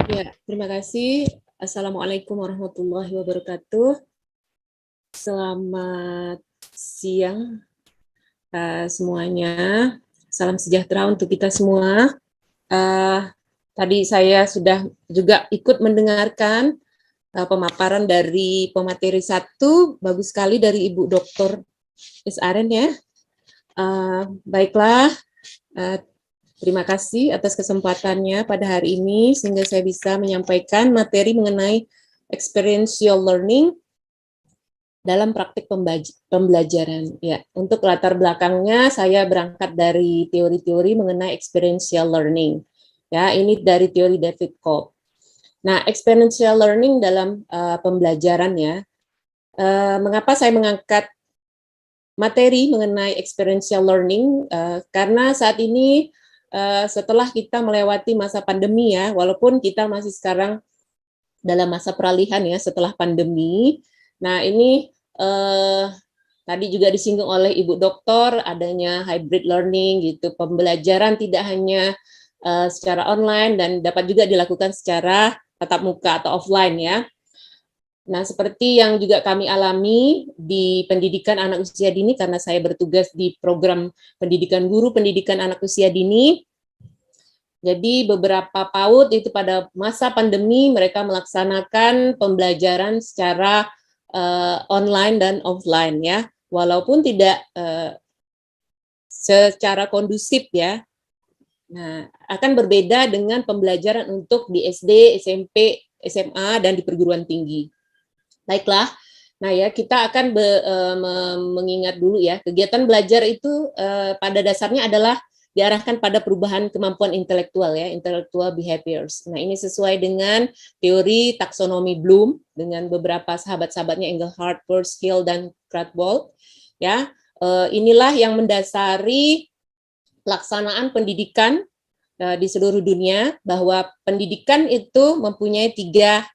Ya, terima kasih. Assalamualaikum warahmatullahi wabarakatuh. Selamat siang semuanya. Salam sejahtera untuk kita semua. Uh, Tadi saya sudah juga ikut mendengarkan pemaparan dari pemateri satu, bagus sekali dari Ibu Dr. Aren ya. Baiklah, uh, terima kasih atas kesempatannya pada hari ini sehingga saya bisa menyampaikan materi mengenai experiential learning dalam praktik pembelajaran. Ya, untuk latar belakangnya saya berangkat dari teori-teori mengenai experiential learning. Ya, ini dari teori David Cope. Nah, experiential learning dalam pembelajaran ya. Mengapa saya mengangkat materi mengenai experiential learning? Karena saat ini setelah kita melewati masa pandemi ya, walaupun kita masih sekarang dalam masa peralihan ya setelah pandemi. Nah, ini tadi juga disinggung oleh Ibu Doktor, adanya hybrid learning gitu, pembelajaran tidak hanya secara online dan dapat juga dilakukan secara tatap muka atau offline ya. Nah, seperti yang juga kami alami di pendidikan anak usia dini, karena saya bertugas di program pendidikan guru pendidikan anak usia dini, jadi beberapa PAUD itu pada masa pandemi mereka melaksanakan pembelajaran secara online dan offline ya, walaupun tidak secara kondusif ya. Nah, akan berbeda dengan pembelajaran untuk di SD, SMP, SMA dan di perguruan tinggi. Baiklah. Nah ya, kita akan mengingat dulu ya, kegiatan belajar itu pada dasarnya adalah diarahkan pada perubahan kemampuan intelektual ya, intellectual behaviors. Nah, ini sesuai dengan teori taksonomi Bloom dengan beberapa sahabat-sahabatnya Engelhardt, Kurzweil dan Krathwohl. Ya, inilah yang mendasari pelaksanaan pendidikan di seluruh dunia, bahwa pendidikan itu mempunyai tiga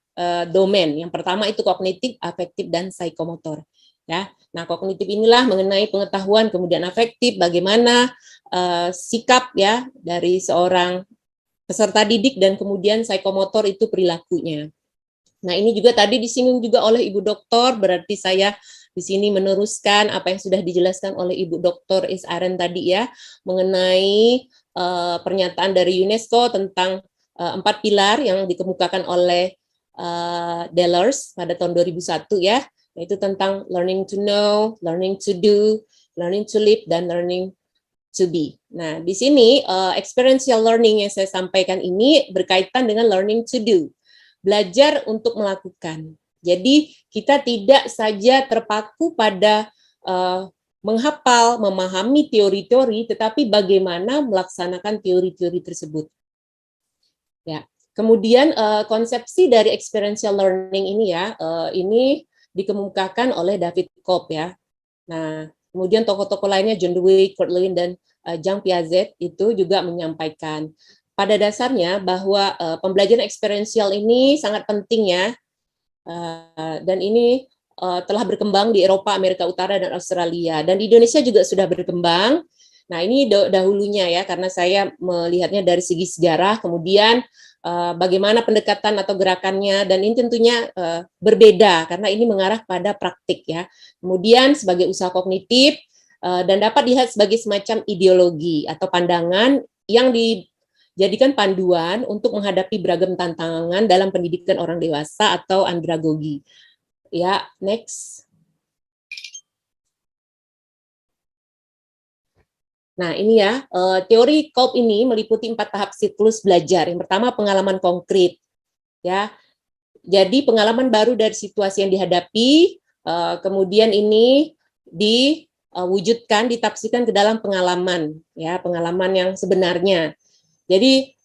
domain. Yang pertama itu kognitif, afektif, dan psikomotor. Ya, nah kognitif inilah mengenai pengetahuan, kemudian afektif, bagaimana sikap ya dari seorang peserta didik, dan kemudian psikomotor itu perilakunya. Nah, ini juga tadi disinggung juga oleh Ibu Doktor, berarti saya di sini meneruskan apa yang sudah dijelaskan oleh Ibu Doktor Aren tadi ya, mengenai pernyataan dari UNESCO tentang 4 pilar yang dikemukakan oleh Dellers pada tahun 2001 ya, yaitu tentang learning to know, learning to do, learning to live, dan learning to be. Nah, di sini experiential learning yang saya sampaikan ini berkaitan dengan learning to do, belajar untuk melakukan. Jadi kita tidak saja terpaku pada menghafal, memahami teori-teori, tetapi bagaimana melaksanakan teori-teori tersebut. Ya, kemudian konsepsi dari experiential learning ini ya, ini dikemukakan oleh David Cope ya. Nah, kemudian tokoh-tokoh lainnya John Dewey, Kurt Lewin, dan Jean Piaget itu juga menyampaikan pada dasarnya bahwa pembelajaran eksperiensial ini sangat penting ya, dan ini telah berkembang di Eropa, Amerika Utara, dan Australia, dan di Indonesia juga sudah berkembang. Nah, ini dahulunya ya, karena saya melihatnya dari segi sejarah, kemudian bagaimana pendekatan atau gerakannya, dan ini tentunya berbeda karena ini mengarah pada praktik ya. Kemudian sebagai usaha kognitif dan dapat dilihat sebagai semacam ideologi atau pandangan yang dijadikan panduan untuk menghadapi beragam tantangan dalam pendidikan orang dewasa atau andragogi. Ya, next. Nah, ini ya, teori Kolb ini meliputi 4 tahap siklus belajar. Yang pertama, pengalaman konkret. Ya, jadi pengalaman baru dari situasi yang dihadapi, kemudian ini diwujudkan, ditafsirkan ke dalam pengalaman, ya, pengalaman yang sebenarnya. Jadi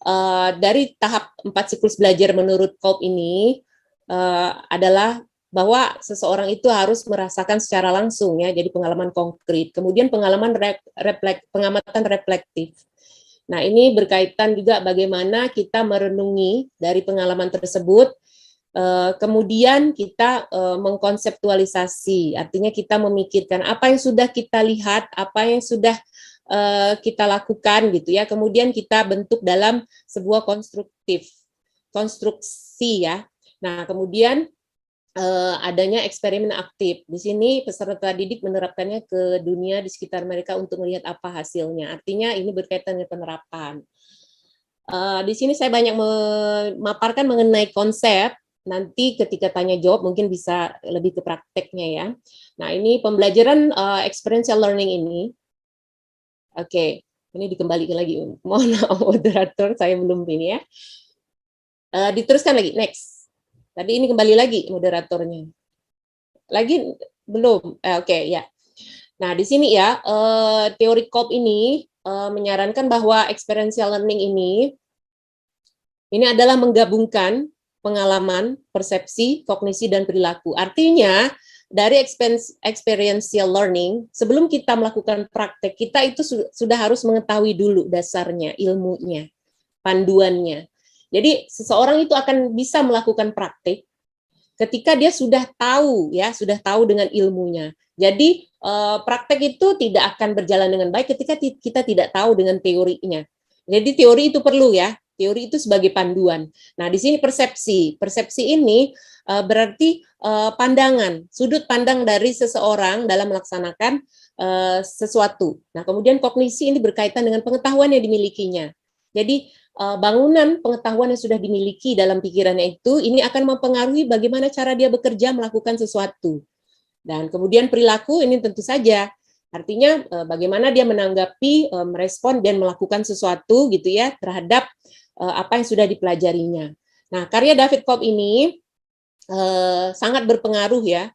dari tahap 4 siklus belajar menurut Kolb ini adalah bahwa seseorang itu harus merasakan secara langsung ya, jadi pengalaman konkret. Kemudian pengalaman pengamatan reflektif. Nah, ini berkaitan juga bagaimana kita merenungi dari pengalaman tersebut, kemudian kita mengkonseptualisasi, artinya kita memikirkan apa yang sudah kita lihat, apa yang sudah kita lakukan gitu ya, kemudian kita bentuk dalam sebuah konstruktif. konstruksi ya. Nah, kemudian adanya eksperimen aktif. Di sini peserta didik menerapkannya ke dunia di sekitar mereka untuk melihat apa hasilnya. Artinya ini berkaitan dengan penerapan. Di sini saya banyak memaparkan mengenai konsep. Nanti ketika tanya jawab mungkin bisa lebih ke prakteknya ya. Nah, ini pembelajaran experiential learning ini. Oke, ini dikembalikan lagi. Mohon maaf moderator, saya belum ini ya. Diteruskan lagi, next. Tadi ini kembali lagi moderatornya. Lagi belum? Oke, ya. Nah, di sini ya, teori Kolb ini menyarankan bahwa experiential learning ini adalah menggabungkan pengalaman, persepsi, kognisi, dan perilaku. Artinya, dari experiential learning, sebelum kita melakukan praktek, kita itu sudah harus mengetahui dulu dasarnya, ilmunya, panduannya. Jadi, seseorang itu akan bisa melakukan praktek ketika dia sudah tahu, ya, sudah tahu dengan ilmunya. Jadi, praktek itu tidak akan berjalan dengan baik ketika kita tidak tahu dengan teorinya. Jadi, teori itu perlu ya. Teori itu sebagai panduan. Nah, di sini persepsi. Persepsi ini berarti pandangan, sudut pandang dari seseorang dalam melaksanakan sesuatu. Nah, kemudian kognisi ini berkaitan dengan pengetahuan yang dimilikinya. Jadi, bangunan pengetahuan yang sudah dimiliki dalam pikirannya itu, ini akan mempengaruhi bagaimana cara dia bekerja melakukan sesuatu. Dan kemudian perilaku ini tentu saja. Artinya bagaimana dia menanggapi, merespon, dan melakukan sesuatu gitu ya terhadap apa yang sudah dipelajarinya. Nah, karya David Kolb ini sangat berpengaruh ya,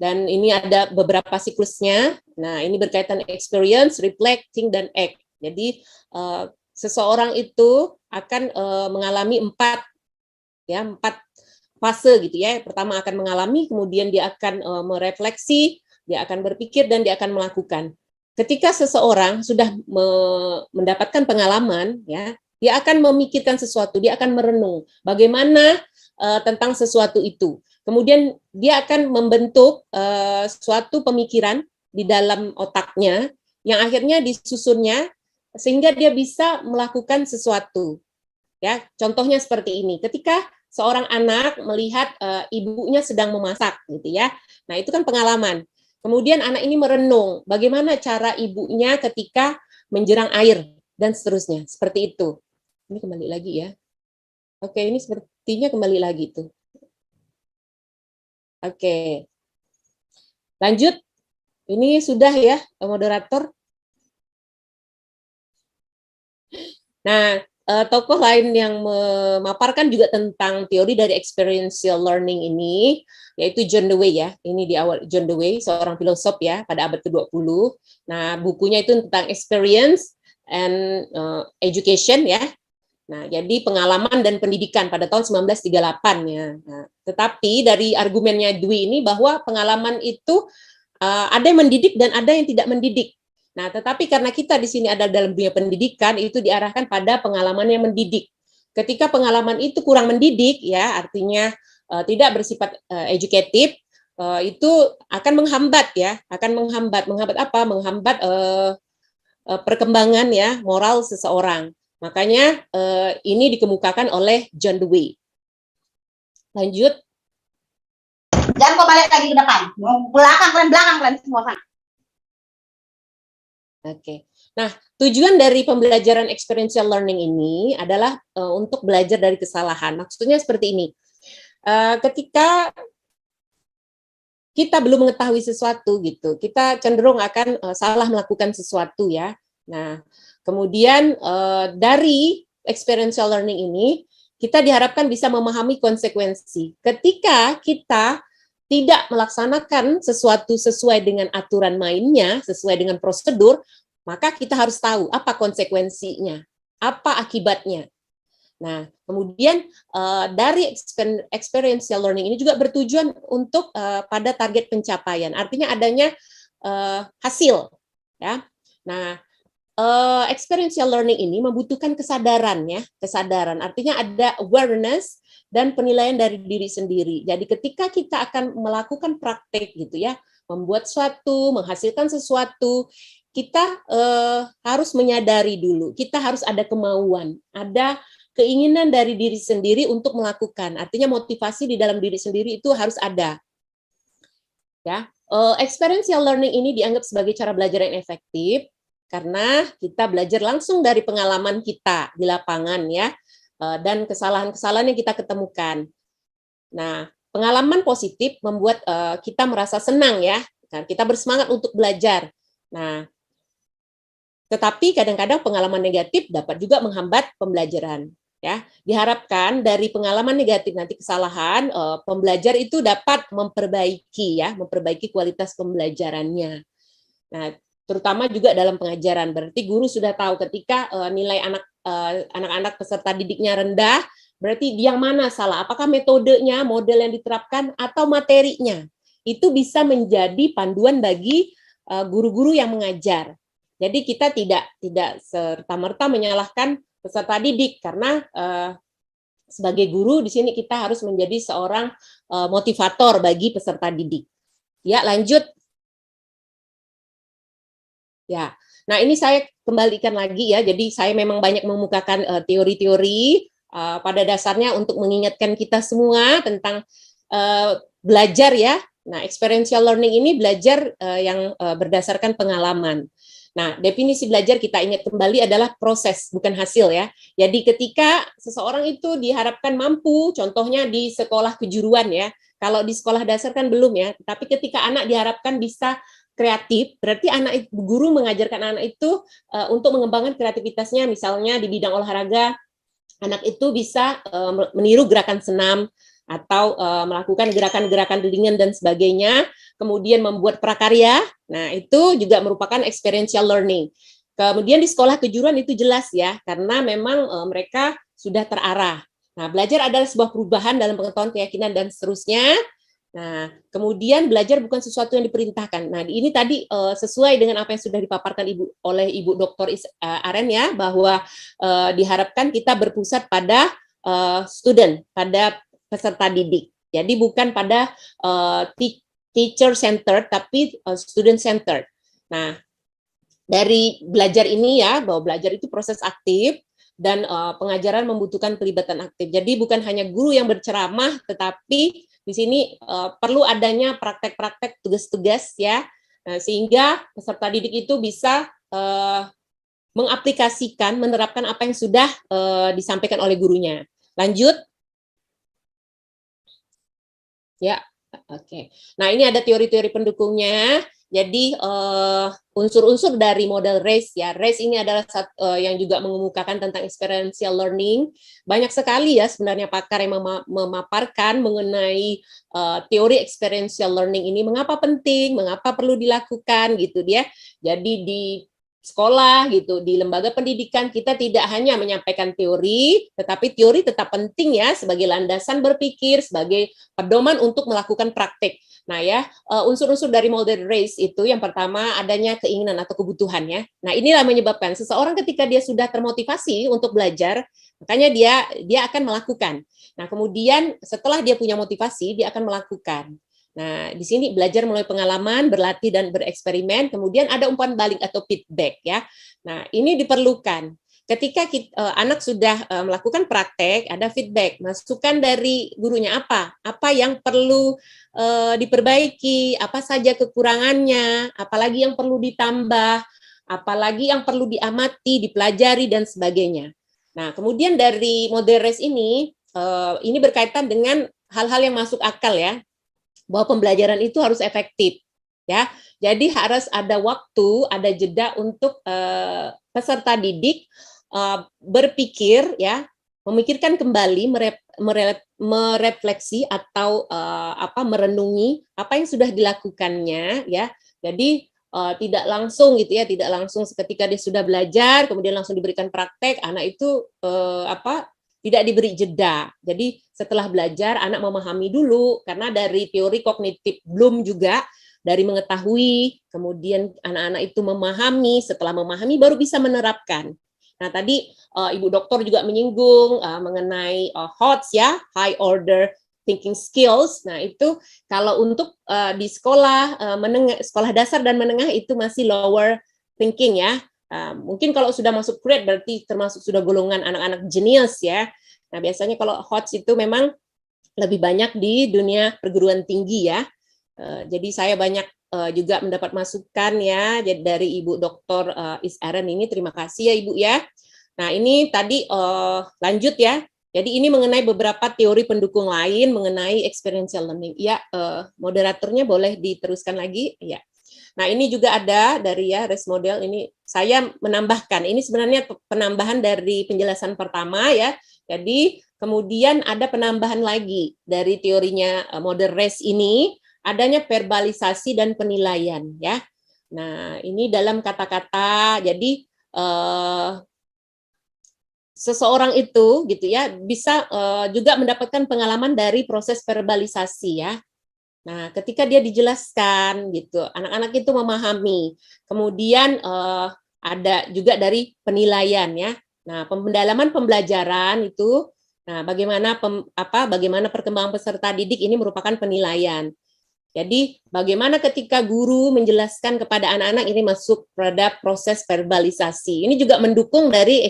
dan ini ada beberapa siklusnya. Nah, ini berkaitan experience, reflect, think, dan act. Jadi seseorang itu akan mengalami empat fase gitu ya. Pertama akan mengalami, kemudian dia akan merefleksi, dia akan berpikir, dan dia akan melakukan. Ketika seseorang sudah mendapatkan pengalaman, ya, dia akan memikirkan sesuatu, dia akan merenung bagaimana tentang sesuatu itu. Kemudian dia akan membentuk suatu pemikiran di dalam otaknya yang akhirnya disusunnya sehingga dia bisa melakukan sesuatu. Ya, contohnya seperti ini. Ketika seorang anak melihat ibunya sedang memasak gitu ya. Nah, itu kan pengalaman. Kemudian anak ini merenung bagaimana cara ibunya ketika menjerang air dan seterusnya. Seperti itu. Ini kembali lagi ya. Oke, ini sepertinya kembali lagi tuh. Oke. Lanjut. Ini sudah ya, moderator. Nah, tokoh lain yang memaparkan juga tentang teori dari experiential learning ini, yaitu John Dewey ya. Ini di awal John Dewey, seorang filosof ya, pada abad ke-20. Nah, bukunya itu tentang experience and education ya. Nah, jadi pengalaman dan pendidikan pada tahun 1938 ya. Nah, tetapi dari argumennya Dewey ini bahwa pengalaman itu ada yang mendidik dan ada yang tidak mendidik. Nah, tetapi karena kita di sini ada dalam dunia pendidikan, itu diarahkan pada pengalaman yang mendidik. Ketika pengalaman itu kurang mendidik, ya artinya tidak bersifat educatif, itu akan menghambat ya, menghambat apa? Menghambat perkembangan ya moral seseorang. Makanya ini dikemukakan oleh John Dewey. Lanjut. Jangan kau balik lagi ke depan. Belakang kalian semua sana. Oke. Nah, tujuan dari pembelajaran experiential learning ini adalah untuk belajar dari kesalahan. Maksudnya seperti ini. Ketika kita belum mengetahui sesuatu gitu, kita cenderung akan salah melakukan sesuatu ya. Nah, kemudian dari experiential learning ini kita diharapkan bisa memahami konsekuensi. Ketika kita tidak melaksanakan sesuatu sesuai dengan aturan mainnya, sesuai dengan prosedur, maka kita harus tahu apa konsekuensinya, apa akibatnya. Nah, kemudian dari experiential learning ini juga bertujuan untuk pada target pencapaian, artinya adanya hasil. Ya. Nah, experiential learning ini membutuhkan kesadaran ya, kesadaran. Artinya ada awareness dan penilaian dari diri sendiri. Jadi ketika kita akan melakukan praktek gitu ya, membuat sesuatu, menghasilkan sesuatu, kita harus menyadari dulu, kita harus ada kemauan, ada keinginan dari diri sendiri untuk melakukan. Artinya motivasi di dalam diri sendiri itu harus ada. Ya, experiential learning ini dianggap sebagai cara belajar yang efektif karena kita belajar langsung dari pengalaman kita di lapangan ya, dan kesalahan-kesalahan yang kita ketemukan. Nah, pengalaman positif membuat kita merasa senang ya, kita bersemangat untuk belajar. Nah, tetapi kadang-kadang pengalaman negatif dapat juga menghambat pembelajaran. Ya, diharapkan dari pengalaman negatif nanti kesalahan, pembelajar itu dapat memperbaiki kualitas pembelajarannya. Nah, terutama juga dalam pengajaran. Berarti guru sudah tahu ketika nilai anak-anak peserta didiknya rendah, berarti yang mana salah? Apakah metodenya, model yang diterapkan, atau materinya? Itu bisa menjadi panduan bagi guru-guru yang mengajar. Jadi kita tidak serta-merta menyalahkan peserta didik karena sebagai guru di sini kita harus menjadi seorang motivator bagi peserta didik. Ya, lanjut. Ya. Nah, ini saya kembalikan lagi ya. Jadi saya memang banyak memukakan teori-teori pada dasarnya untuk mengingatkan kita semua tentang belajar ya. Nah, experiential learning ini belajar yang berdasarkan pengalaman. Nah, definisi belajar kita ingat kembali adalah proses, bukan hasil ya. Jadi ketika seseorang itu diharapkan mampu, contohnya di sekolah kejuruan ya, kalau di sekolah dasar kan belum ya, tapi ketika anak diharapkan bisa kreatif, berarti guru mengajarkan anak itu untuk mengembangkan kreativitasnya, misalnya di bidang olahraga, anak itu bisa meniru gerakan senam, atau melakukan gerakan-gerakan ringan dan sebagainya, kemudian membuat prakarya. Nah, itu juga merupakan experiential learning. Kemudian di sekolah kejuruan itu jelas ya, karena memang mereka sudah terarah. Nah, belajar adalah sebuah perubahan dalam pengetahuan, keyakinan, dan seterusnya. Nah, kemudian belajar bukan sesuatu yang diperintahkan. Nah, ini tadi sesuai dengan apa yang sudah dipaparkan oleh Ibu Dr. Aren ya, bahwa diharapkan kita berpusat pada student, pada peserta didik. Jadi bukan pada teacher centered tapi student centered. Nah, dari belajar ini ya, bahwa belajar itu proses aktif dan pengajaran membutuhkan pelibatan aktif. Jadi bukan hanya guru yang berceramah, tetapi di sini perlu adanya praktek-praktek tugas-tugas ya, sehingga peserta didik itu bisa mengaplikasikan, menerapkan apa yang sudah disampaikan oleh gurunya. Lanjut. Ya, oke. Nah, ini ada teori-teori pendukungnya. Jadi unsur-unsur dari model RACE ya. RACE ini adalah yang juga mengemukakan tentang experiential learning. Banyak sekali ya sebenarnya pakar yang memaparkan mengenai teori experiential learning ini, mengapa penting, mengapa perlu dilakukan gitu dia. Jadi di sekolah gitu, di lembaga pendidikan kita tidak hanya menyampaikan teori, tetapi teori tetap penting ya sebagai landasan berpikir, sebagai pedoman untuk melakukan praktek. Nah ya, unsur-unsur dari model RACE itu yang pertama adanya keinginan atau kebutuhan ya. Nah, inilah menyebabkan seseorang ketika dia sudah termotivasi untuk belajar, makanya dia akan melakukan. Nah, kemudian setelah dia punya motivasi, dia akan melakukan. Nah, di sini belajar melalui pengalaman, berlatih dan bereksperimen, kemudian ada umpan balik atau feedback ya. Nah, ini diperlukan. Ketika anak sudah melakukan praktek, ada feedback, masukan dari gurunya apa yang perlu diperbaiki, apa saja kekurangannya, apalagi yang perlu ditambah, apalagi yang perlu diamati, dipelajari dan sebagainya. Nah, kemudian dari model RACE ini berkaitan dengan hal-hal yang masuk akal ya, bahwa pembelajaran itu harus efektif ya. Jadi harus ada waktu, ada jeda untuk peserta didik berpikir ya, memikirkan kembali, merefleksi atau merenungi apa yang sudah dilakukannya ya. Jadi tidak langsung gitu ya, tidak langsung seketika dia sudah belajar kemudian langsung diberikan praktek, anak itu tidak diberi jeda. Jadi setelah belajar anak memahami dulu, karena dari teori kognitif Bloom juga dari mengetahui, kemudian anak-anak itu memahami, setelah memahami baru bisa menerapkan. Nah, tadi Ibu Dokter juga menyinggung mengenai HOTS ya, High Order Thinking Skills. Nah, itu kalau untuk di sekolah menengah, sekolah dasar dan menengah itu masih lower thinking ya. Mungkin kalau sudah masuk grade berarti termasuk sudah golongan anak-anak jenius ya. Nah, biasanya kalau HOTS itu memang lebih banyak di dunia perguruan tinggi ya. Jadi saya banyak juga mendapat masukan ya dari Ibu Dr. Is-Aren ini. Terima kasih ya Ibu ya. Nah, ini tadi lanjut ya. Jadi ini mengenai beberapa teori pendukung lain mengenai experiential learning. Ya, moderatornya boleh diteruskan lagi. Ya. Nah, ini juga ada dari ya RES model ini saya menambahkan. Ini sebenarnya penambahan dari penjelasan pertama ya. Jadi kemudian ada penambahan lagi dari teorinya model RES ini, adanya verbalisasi dan penilaian ya. Nah, ini dalam kata-kata. Jadi seseorang itu gitu ya bisa juga mendapatkan pengalaman dari proses verbalisasi ya. Nah, ketika dia dijelaskan gitu, anak-anak itu memahami. Kemudian ada juga dari penilaian ya. Nah, pendalaman pembelajaran itu, nah bagaimana bagaimana perkembangan peserta didik ini merupakan penilaian. Jadi bagaimana ketika guru menjelaskan kepada anak-anak ini masuk pada proses verbalisasi. Ini juga mendukung dari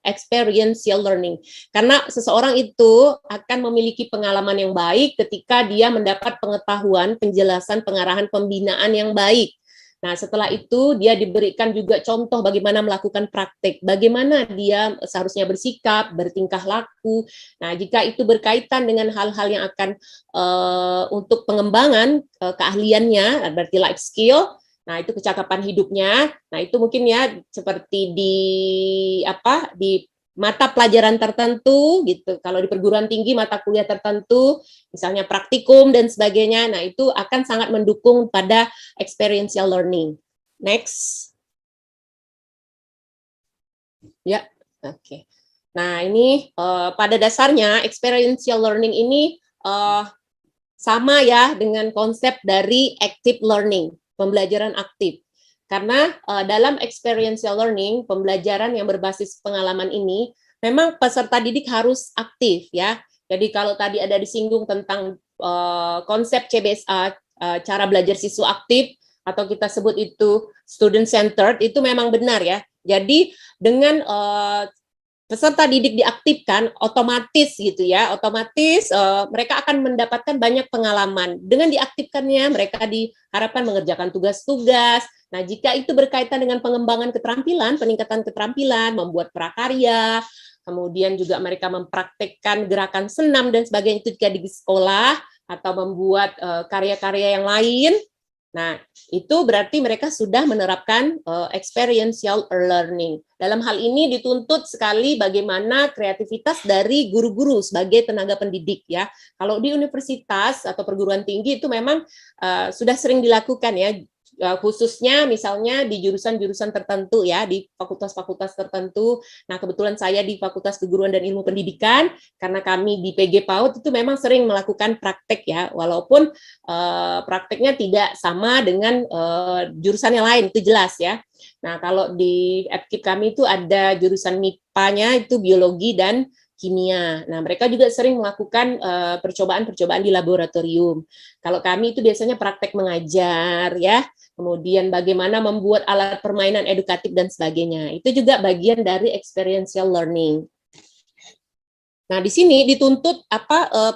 experiential learning. Karena seseorang itu akan memiliki pengalaman yang baik ketika dia mendapat pengetahuan, penjelasan, pengarahan, pembinaan yang baik. Nah, setelah itu dia diberikan juga contoh bagaimana melakukan praktek, bagaimana dia seharusnya bersikap, bertingkah laku. Nah, jika itu berkaitan dengan hal-hal yang akan untuk pengembangan keahliannya, berarti life skill. Nah, itu kecakapan hidupnya. Nah, itu mungkin ya seperti di mata pelajaran tertentu gitu. Kalau di perguruan tinggi mata kuliah tertentu, misalnya praktikum dan sebagainya. Nah, itu akan sangat mendukung pada experiential learning. Next. Ya, oke. Nah, ini pada dasarnya experiential learning ini sama ya dengan konsep dari active learning, pembelajaran aktif. Karena dalam experiential learning, pembelajaran yang berbasis pengalaman ini, memang peserta didik harus aktif ya. Jadi kalau tadi ada disinggung tentang konsep CBSA, cara belajar siswa aktif, atau kita sebut itu student centered, itu memang benar ya. Jadi dengan peserta didik diaktifkan, otomatis gitu ya, otomatis mereka akan mendapatkan banyak pengalaman. Dengan diaktifkannya, mereka diharapkan mengerjakan tugas-tugas. Nah, jika itu berkaitan dengan pengembangan keterampilan, peningkatan keterampilan, membuat prakarya, kemudian juga mereka mempraktekkan gerakan senam dan sebagainya itu jika di sekolah, atau membuat karya-karya yang lain. Nah, itu berarti mereka sudah menerapkan experiential learning. Dalam hal ini dituntut sekali bagaimana kreativitas dari guru-guru sebagai tenaga pendidik ya. Kalau di universitas atau perguruan tinggi itu memang sudah sering dilakukan ya, khususnya misalnya di jurusan-jurusan tertentu ya, di fakultas-fakultas tertentu. Nah, kebetulan saya di Fakultas Keguruan dan Ilmu Pendidikan, karena kami di PG PAUD itu memang sering melakukan praktek ya, walaupun prakteknya tidak sama dengan jurusan yang lain, itu jelas ya. Nah, kalau di FKIP kami itu ada jurusan MIPA-nya itu biologi dan kimia. Nah, mereka juga sering melakukan percobaan-percobaan di laboratorium. Kalau kami itu biasanya praktek mengajar ya, kemudian bagaimana membuat alat permainan edukatif dan sebagainya. Itu juga bagian dari experiential learning. Nah, di sini dituntut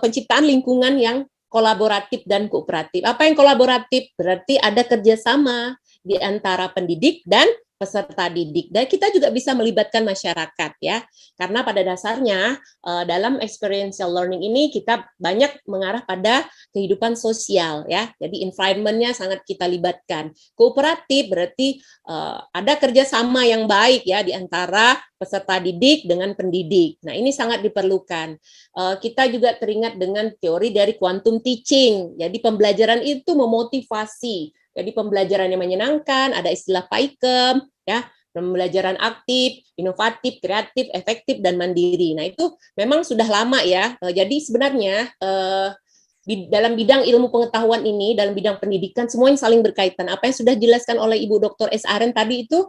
penciptaan lingkungan yang kolaboratif dan kooperatif. Apa yang kolaboratif? Berarti ada kerjasama di antara pendidik dan peserta didik. Dan kita juga bisa melibatkan masyarakat ya. Karena pada dasarnya dalam experiential learning ini kita banyak mengarah pada kehidupan sosial ya. Jadi environment-nya sangat kita libatkan. Kooperatif berarti ada kerjasama yang baik ya di antara peserta didik dengan pendidik. Nah, ini sangat diperlukan. Kita juga teringat dengan teori dari quantum teaching. Jadi pembelajaran itu memotivasi. Jadi pembelajaran yang menyenangkan, ada istilah PAIKEM, ya, pembelajaran aktif, inovatif, kreatif, efektif, dan mandiri. Nah, itu memang sudah lama ya. Jadi sebenarnya di dalam bidang ilmu pengetahuan ini, dalam bidang pendidikan, semuanya saling berkaitan. Apa yang sudah dijelaskan oleh Ibu Dr. Is-Aren tadi itu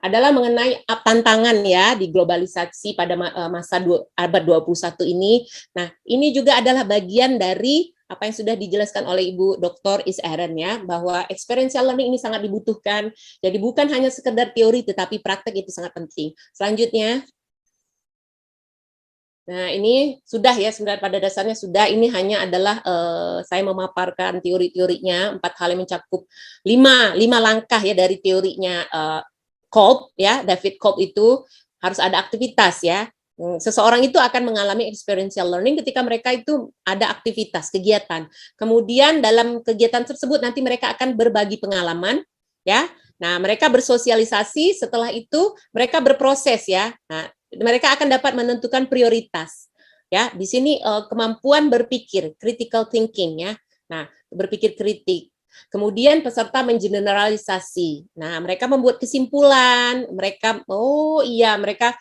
adalah mengenai tantangan ya di globalisasi pada masa abad 21 ini. Nah, ini juga adalah bagian dari apa yang sudah dijelaskan oleh Ibu Dr. Is-Erin ya, bahwa experiential learning ini sangat dibutuhkan. Jadi bukan hanya sekedar teori, tetapi praktek itu sangat penting. Selanjutnya, nah ini sudah ya, sebenarnya pada dasarnya sudah, ini hanya adalah saya memaparkan teori-teorinya, 4 hal yang mencakup 5 langkah ya dari teorinya Kolb ya, David Kolb itu harus ada aktivitas ya. Seseorang itu akan mengalami experiential learning ketika mereka itu ada aktivitas, kegiatan. Kemudian dalam kegiatan tersebut nanti mereka akan berbagi pengalaman ya. Nah, mereka bersosialisasi, setelah itu mereka berproses ya. Nah, mereka akan dapat menentukan prioritas. Ya, di sini kemampuan berpikir, critical thinking ya. Nah, berpikir kritik. Kemudian peserta mengeneralisasi. Nah, mereka membuat kesimpulan, mereka mereka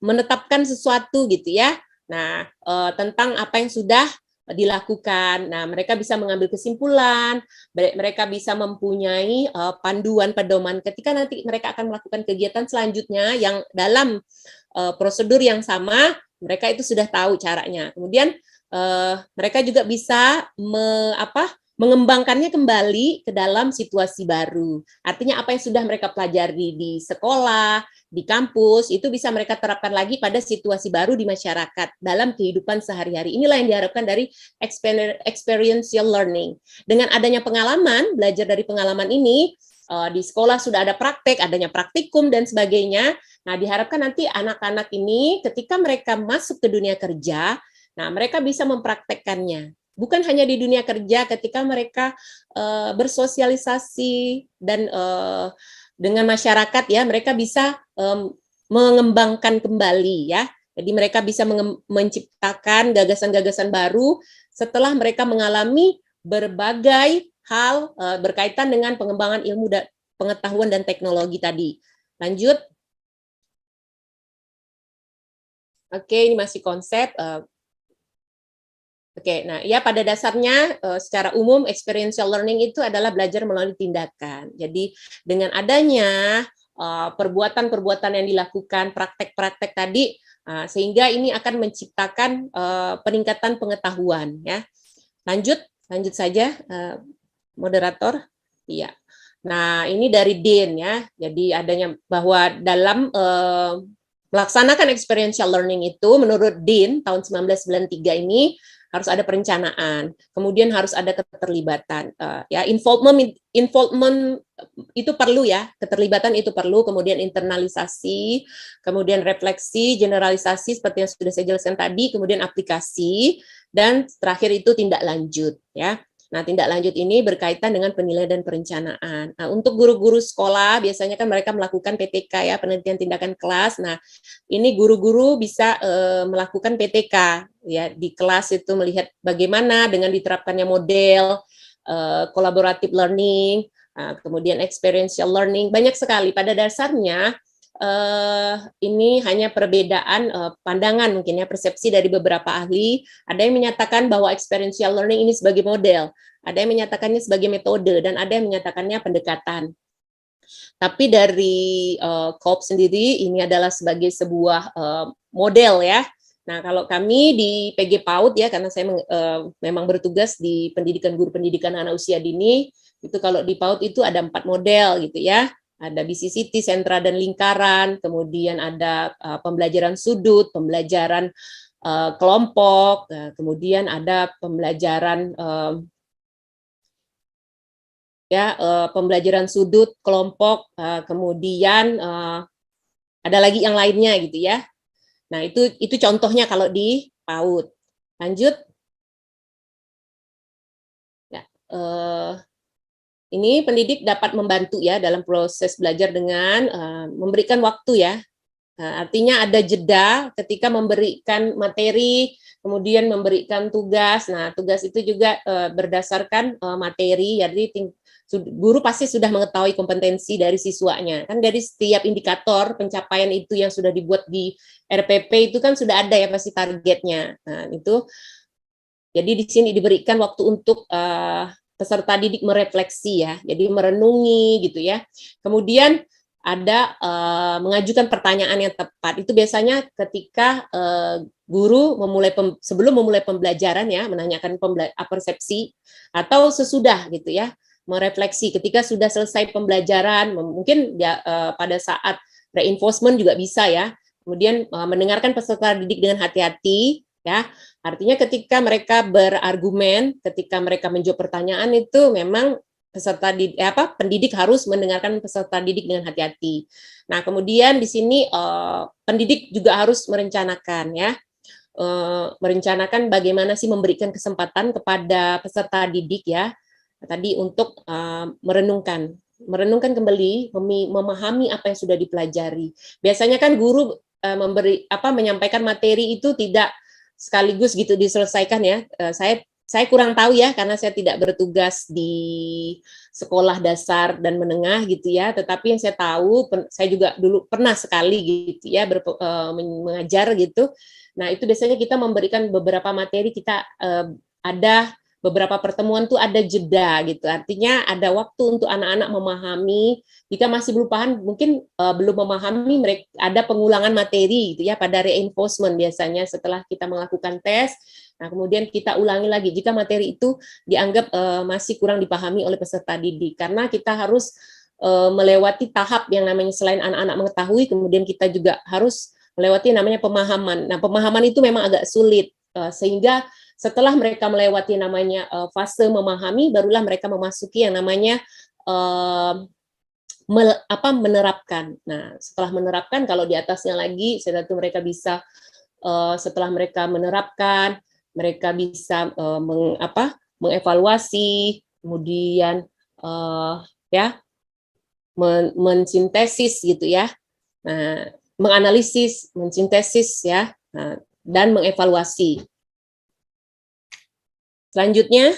menetapkan sesuatu gitu ya. Nah, tentang apa yang sudah dilakukan. Nah, mereka bisa mengambil kesimpulan, mereka bisa mempunyai panduan pedoman ketika nanti mereka akan melakukan kegiatan selanjutnya yang dalam prosedur yang sama, mereka itu sudah tahu caranya. Kemudian mereka juga bisa mengembangkannya kembali ke dalam situasi baru. Artinya apa yang sudah mereka pelajari di sekolah, di kampus, itu bisa mereka terapkan lagi pada situasi baru di masyarakat dalam kehidupan sehari-hari. Inilah yang diharapkan dari experiential learning. Dengan adanya pengalaman, belajar dari pengalaman ini, di sekolah sudah ada praktek, adanya praktikum dan sebagainya. Nah, diharapkan nanti anak-anak ini ketika mereka masuk ke dunia kerja, nah mereka bisa mempraktekkannya. Bukan hanya di dunia kerja, ketika mereka bersosialisasi dan dengan masyarakat ya, mereka bisa mengembangkan kembali ya. Jadi mereka bisa menciptakan gagasan-gagasan baru setelah mereka mengalami berbagai hal berkaitan dengan pengembangan ilmu dan pengetahuan dan teknologi tadi. Lanjut. Oke, ini masih konsep. Oke, nah ya pada dasarnya secara umum experiential learning itu adalah belajar melalui tindakan. Jadi dengan adanya perbuatan-perbuatan yang dilakukan, praktek-praktek tadi, sehingga ini akan menciptakan peningkatan pengetahuan. Ya, lanjut saja, moderator. Iya. Nah ini dari Dean ya. Jadi adanya bahwa dalam melaksanakan experiential learning itu, menurut Dean tahun 1993 ini harus ada perencanaan, kemudian harus ada keterlibatan, ya involvement itu perlu ya, keterlibatan itu perlu, kemudian internalisasi, kemudian refleksi, generalisasi seperti yang sudah saya jelaskan tadi, kemudian aplikasi, dan terakhir itu tindak lanjut ya. Nah, tindak lanjut ini berkaitan dengan penilaian dan perencanaan. Nah, untuk guru-guru sekolah biasanya kan mereka melakukan PTK ya, penelitian tindakan kelas. Nah, ini guru-guru bisa melakukan PTK ya di kelas itu, melihat bagaimana dengan diterapkannya model collaborative learning, kemudian experiential learning, banyak sekali. Pada dasarnya ini hanya perbedaan pandangan mungkin ya, persepsi dari beberapa ahli. Ada yang menyatakan bahwa experiential learning ini sebagai model, ada yang menyatakannya sebagai metode, dan ada yang menyatakannya pendekatan. Tapi dari Kolb sendiri ini adalah sebagai sebuah model ya. Nah, kalau kami di PG PAUD ya, karena saya memang bertugas di pendidikan guru pendidikan anak usia dini, itu kalau di PAUD itu ada 4 model gitu ya. Ada BCCT, sentra dan lingkaran, kemudian ada pembelajaran sudut, pembelajaran kelompok, kemudian ada pembelajaran pembelajaran sudut, kelompok, kemudian ada lagi yang lainnya gitu ya. Nah, itu contohnya kalau di PAUD. Lanjut. Ya, ini pendidik dapat membantu ya dalam proses belajar dengan memberikan waktu ya. Artinya ada jeda ketika memberikan materi, kemudian memberikan tugas. Nah, tugas itu juga berdasarkan materi, jadi guru pasti sudah mengetahui kompetensi dari siswanya. Kan dari setiap indikator pencapaian itu yang sudah dibuat di RPP itu kan sudah ada ya pasti targetnya. Nah, itu jadi di sini diberikan waktu untuk peserta didik merefleksi ya. Jadi merenungi gitu ya. Kemudian ada mengajukan pertanyaan yang tepat. Itu biasanya ketika guru sebelum memulai pembelajaran ya, menanyakan persepsi, atau sesudah gitu ya, merefleksi ketika sudah selesai pembelajaran, mungkin ya, pada saat reinforcement juga bisa ya. Kemudian mendengarkan peserta didik dengan hati-hati ya. Artinya ketika mereka berargumen, ketika mereka menjawab pertanyaan itu memang pendidik harus mendengarkan peserta didik dengan hati-hati. Nah, kemudian di sini pendidik juga harus merencanakan ya. Merencanakan bagaimana sih memberikan kesempatan kepada peserta didik ya, tadi untuk merenungkan kembali, memahami apa yang sudah dipelajari. Biasanya kan guru menyampaikan materi itu tidak sekaligus gitu diselesaikan ya. Saya kurang tahu ya, karena saya tidak bertugas di sekolah dasar dan menengah gitu ya. Tetapi yang saya tahu, saya juga dulu pernah sekali gitu ya mengajar gitu. Nah, itu biasanya kita memberikan beberapa materi, kita ada beberapa pertemuan tuh ada jeda gitu. Artinya ada waktu untuk anak-anak memahami. Jika masih belum paham, mungkin belum memahami, mereka ada pengulangan materi gitu ya pada reinforcement biasanya setelah kita melakukan tes. Nah, kemudian kita ulangi lagi jika materi itu dianggap masih kurang dipahami oleh peserta didik, karena kita harus melewati tahap yang namanya selain anak-anak mengetahui, kemudian kita juga harus melewati namanya pemahaman. Nah, pemahaman itu memang agak sulit, sehingga setelah mereka melewati namanya fase memahami, barulah mereka memasuki yang namanya menerapkan. Nah, setelah menerapkan, kalau di atasnya lagi, setelah itu mereka bisa setelah mereka menerapkan, mereka bisa mengevaluasi, kemudian ya mensintesis gitu ya. Nah, menganalisis, mensintesis ya, dan mengevaluasi. Selanjutnya,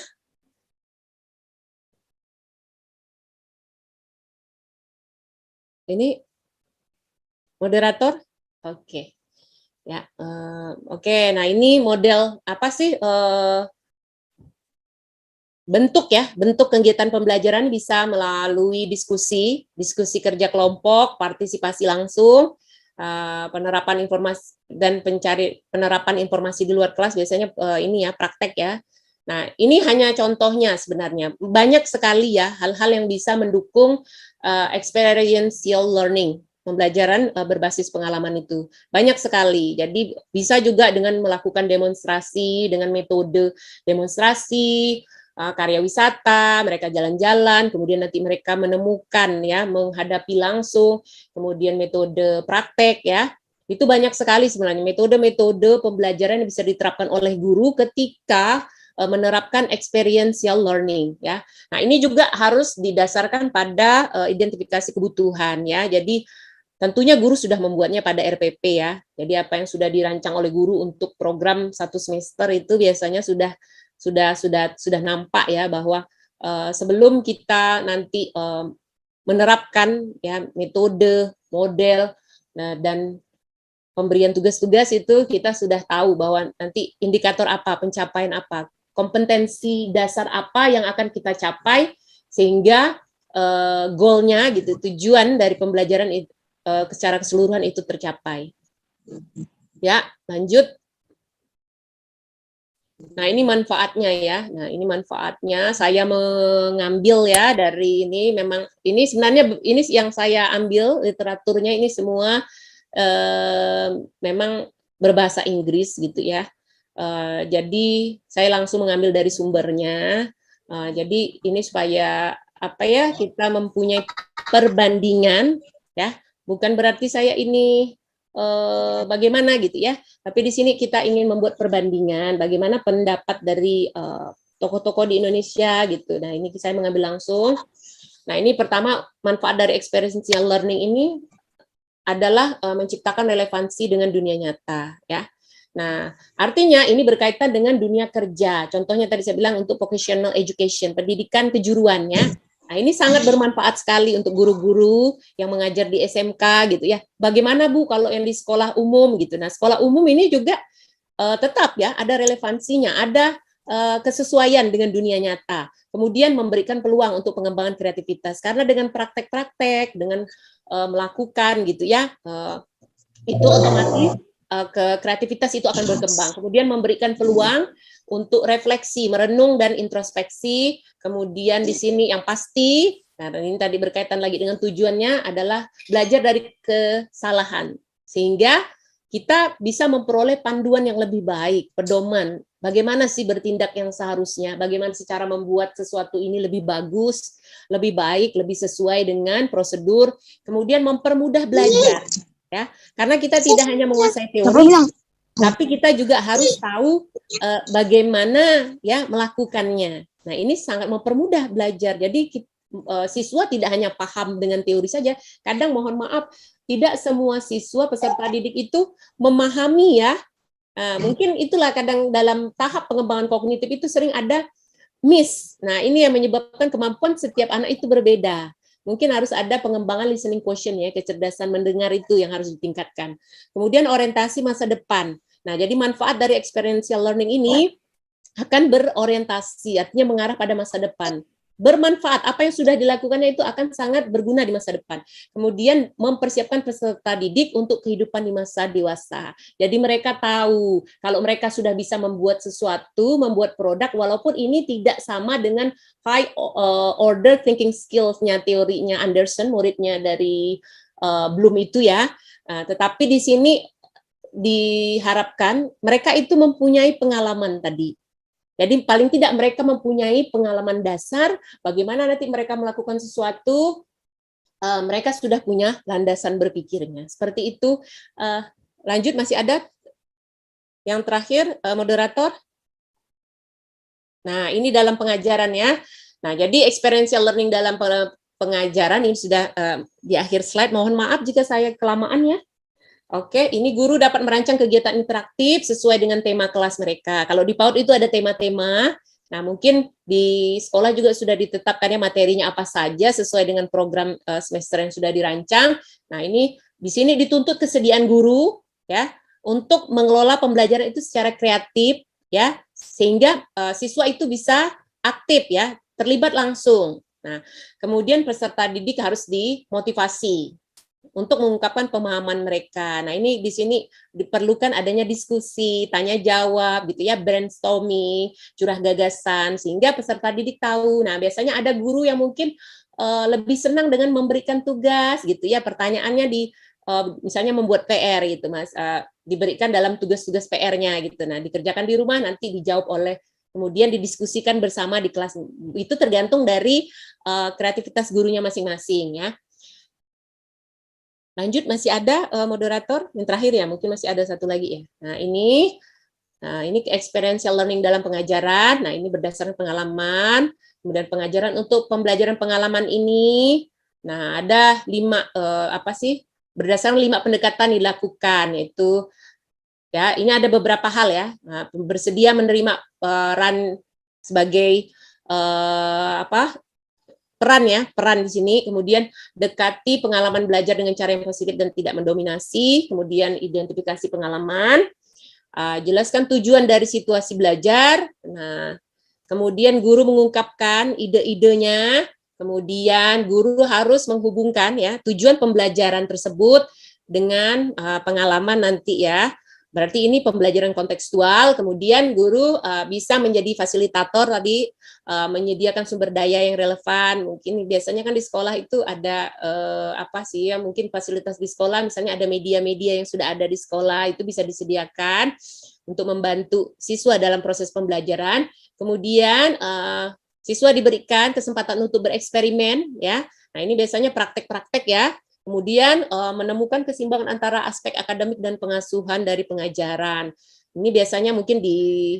ini moderator, oke, ya, oke. Nah, ini model apa sih bentuk ya? Bentuk kegiatan pembelajaran bisa melalui diskusi kerja kelompok, partisipasi langsung, penerapan informasi dan penerapan informasi di luar kelas, biasanya ini ya praktek ya. Nah, ini hanya contohnya sebenarnya. Banyak sekali ya hal-hal yang bisa mendukung experiential learning, pembelajaran berbasis pengalaman itu. Banyak sekali. Jadi bisa juga dengan melakukan demonstrasi, dengan metode demonstrasi, karya wisata, mereka jalan-jalan, kemudian nanti mereka menemukan ya, menghadapi langsung, kemudian metode praktek ya. Itu banyak sekali sebenarnya metode-metode pembelajaran yang bisa diterapkan oleh guru ketika menerapkan experiential learning ya. Nah, ini juga harus didasarkan pada identifikasi kebutuhan ya. Jadi tentunya guru sudah membuatnya pada RPP ya. Jadi apa yang sudah dirancang oleh guru untuk program 1 semester itu biasanya sudah nampak ya, bahwa sebelum kita nanti menerapkan ya metode, model, dan pemberian tugas-tugas itu kita sudah tahu bahwa nanti indikator apa, pencapaian apa, kompetensi dasar apa yang akan kita capai, sehingga goalnya gitu, tujuan dari pembelajaran secara keseluruhan itu tercapai. Ya, lanjut. Nah, ini manfaatnya ya. Nah, ini manfaatnya saya mengambil ya dari ini, memang ini sebenarnya ini yang saya ambil literaturnya ini semua memang berbahasa Inggris gitu ya. Jadi saya langsung mengambil dari sumbernya. Jadi ini supaya apa ya, kita mempunyai perbandingan ya. Bukan berarti saya ini bagaimana gitu ya. Tapi di sini kita ingin membuat perbandingan bagaimana pendapat dari tokoh-tokoh di Indonesia gitu. Nah, ini saya mengambil langsung. Nah, ini pertama, manfaat dari experiential learning ini adalah menciptakan relevansi dengan dunia nyata ya. Nah, artinya ini berkaitan dengan dunia kerja. Contohnya tadi saya bilang untuk vocational education, pendidikan kejuruan ya. Nah, ini sangat bermanfaat sekali untuk guru-guru yang mengajar di SMK gitu ya. Bagaimana Bu kalau yang di sekolah umum gitu. Nah, sekolah umum ini juga tetap ya ada relevansinya, ada kesesuaian dengan dunia nyata. Kemudian memberikan peluang untuk pengembangan kreativitas, karena dengan praktek-praktek, dengan melakukan gitu ya, itu otomatis kreativitas itu akan berkembang. Kemudian memberikan peluang untuk refleksi, merenung dan introspeksi. Kemudian di sini yang pasti, nah ini tadi berkaitan lagi dengan tujuannya adalah belajar dari kesalahan, sehingga kita bisa memperoleh panduan yang lebih baik, pedoman. Bagaimana sih bertindak yang seharusnya? Bagaimana secara membuat sesuatu ini lebih bagus, lebih baik, lebih sesuai dengan prosedur. Kemudian mempermudah belajar, ya. Karena kita tidak hanya menguasai teori, tapi kita juga harus tahu bagaimana ya melakukannya. Nah, ini sangat mempermudah belajar. Jadi siswa tidak hanya paham dengan teori saja. Kadang mohon maaf, tidak semua siswa peserta didik itu memahami ya. Mungkin itulah kadang dalam tahap pengembangan kognitif itu sering ada miss. Nah, ini yang menyebabkan kemampuan setiap anak itu berbeda. Mungkin harus ada pengembangan listening quotient ya, kecerdasan mendengar itu yang harus ditingkatkan. Kemudian orientasi masa depan. Nah, jadi manfaat dari experiential learning ini akan berorientasi, artinya mengarah pada masa depan. Bermanfaat, apa yang sudah dilakukannya itu akan sangat berguna di masa depan. Kemudian mempersiapkan peserta didik untuk kehidupan di masa dewasa. Jadi mereka tahu kalau mereka sudah bisa membuat sesuatu, membuat produk, walaupun ini tidak sama dengan high order thinking skills-nya, teorinya Anderson, muridnya dari Bloom itu ya. Tetapi di sini diharapkan mereka itu mempunyai pengalaman tadi. Jadi paling tidak mereka mempunyai pengalaman dasar bagaimana nanti mereka melakukan sesuatu, mereka sudah punya landasan berpikirnya. Seperti itu. Lanjut, masih ada yang terakhir, moderator. Nah, ini dalam pengajaran ya. Nah, jadi experiential learning dalam pengajaran ini sudah di akhir slide. Mohon maaf jika saya kelamaan ya. Oke, ini guru dapat merancang kegiatan interaktif sesuai dengan tema kelas mereka. Kalau di PAUD itu ada tema-tema. Nah, mungkin di sekolah juga sudah ditetapkan ya materinya apa saja sesuai dengan program semester yang sudah dirancang. Nah, ini di sini dituntut kesediaan guru ya untuk mengelola pembelajaran itu secara kreatif ya, sehingga siswa itu bisa aktif ya, terlibat langsung. Nah, kemudian peserta didik harus dimotivasi untuk mengungkapkan pemahaman mereka. Nah, ini di sini diperlukan adanya diskusi, tanya jawab gitu ya, brainstorming, curah gagasan sehingga peserta didik tahu. Nah, biasanya ada guru yang mungkin lebih senang dengan memberikan tugas gitu ya, pertanyaannya di misalnya membuat PR gitu, Mas. Diberikan dalam tugas-tugas PR-nya gitu. Nah, dikerjakan di rumah nanti dijawab oleh kemudian didiskusikan bersama di kelas. Itu tergantung dari kreativitas gurunya masing-masing ya. Lanjut, masih ada moderator yang terakhir ya, mungkin masih ada satu lagi ya. Nah, ini experiential learning dalam pengajaran. Nah, ini berdasarkan pengalaman. Kemudian pengajaran untuk pembelajaran pengalaman ini. Nah, ada 5 berdasarkan 5 pendekatan dilakukan, yaitu ya, ini ada beberapa hal ya. Nah, bersedia menerima peran sebagai peran di sini, kemudian dekati pengalaman belajar dengan cara yang positif dan tidak mendominasi, kemudian identifikasi pengalaman, jelaskan tujuan dari situasi belajar, nah, kemudian guru mengungkapkan ide-idenya, kemudian guru harus menghubungkan ya tujuan pembelajaran tersebut dengan pengalaman nanti ya. Berarti ini pembelajaran kontekstual, kemudian guru bisa menjadi fasilitator tadi, menyediakan sumber daya yang relevan. Mungkin biasanya kan di sekolah itu ada mungkin fasilitas di sekolah, misalnya ada media-media yang sudah ada di sekolah, itu bisa disediakan untuk membantu siswa dalam proses pembelajaran. Kemudian siswa diberikan kesempatan untuk bereksperimen ya. Nah, ini biasanya praktek-praktek ya. Kemudian menemukan keseimbangan antara aspek akademik dan pengasuhan dari pengajaran. Ini biasanya mungkin di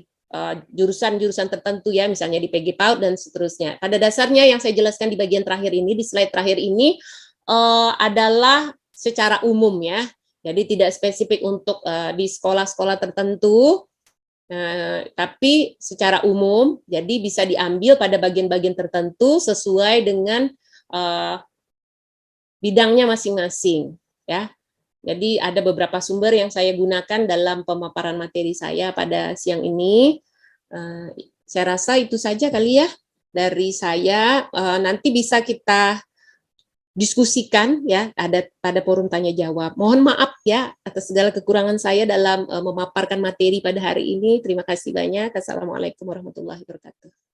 jurusan-jurusan tertentu ya, misalnya di PG PAUD dan seterusnya. Pada dasarnya yang saya jelaskan di bagian terakhir ini, di slide terakhir ini adalah secara umum ya. Jadi tidak spesifik untuk di sekolah-sekolah tertentu, tapi secara umum, jadi bisa diambil pada bagian-bagian tertentu sesuai dengan bidangnya masing-masing ya. Jadi ada beberapa sumber yang saya gunakan dalam pemaparan materi saya pada siang ini. Saya rasa itu saja kali ya dari saya. Nanti bisa kita diskusikan ya ada pada forum tanya jawab. Mohon maaf ya atas segala kekurangan saya dalam memaparkan materi pada hari ini. Terima kasih banyak. Assalamualaikum warahmatullahi wabarakatuh.